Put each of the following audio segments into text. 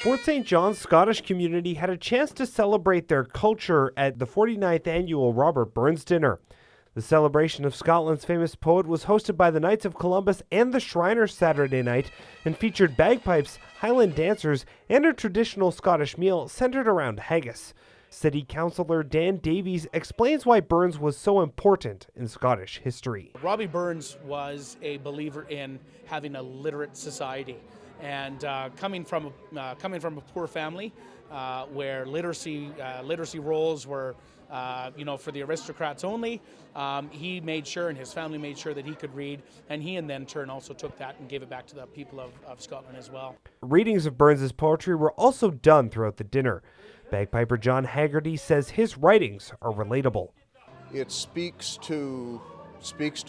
Fort St. John's Scottish community had a chance to celebrate their culture at the 49th annual Robert Burns dinner. The celebration of Scotland's famous poet was hosted by the Knights of Columbus and the Shriners Saturday night and featured bagpipes, Highland dancers, and a traditional Scottish meal centered around haggis. City Councillor Dan Davies explains why Burns was so important in Scottish history. Robbie Burns was a believer in having a literate society, and coming from a poor family where literacy roles were for the aristocrats only, he made sure, and his family made sure, that he could read, and he in then turn also took that and gave it back to the people of Scotland as well. Readings of Burns's poetry were also done throughout the dinner. Bagpiper John Haggerty says his writings are relatable. It speaks to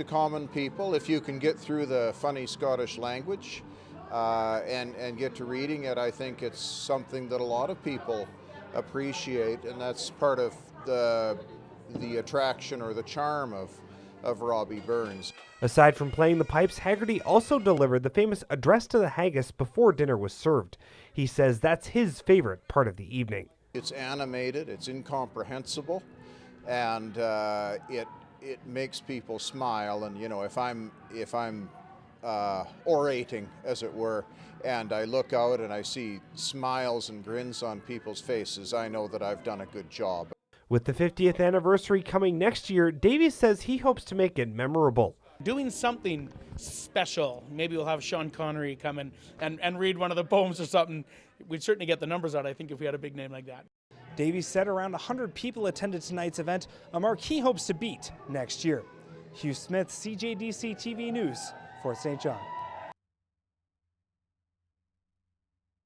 common people. If you can get through the funny Scottish language and get to reading it, I think it's something that a lot of people appreciate, and that's part of the attraction or the charm of Robbie Burns. Aside from playing the pipes, Haggerty also delivered the famous address to the haggis before dinner was served. He says that's his favorite part of the evening. It's animated, it's incomprehensible, and it makes people smile. And if I'm orating, as it were, and I look out and I see smiles and grins on people's faces, I know that I've done a good job. With the 50th anniversary coming next year, Davies says he hopes to make it memorable. Doing something special. Maybe we'll have Sean Connery come in and read one of the poems or something. We'd certainly get the numbers out, I think, if we had a big name like that. Davies said around 100 people attended tonight's event, a mark he hopes to beat next year. Hugh Smith, CJDC-TV News, Fort St. John.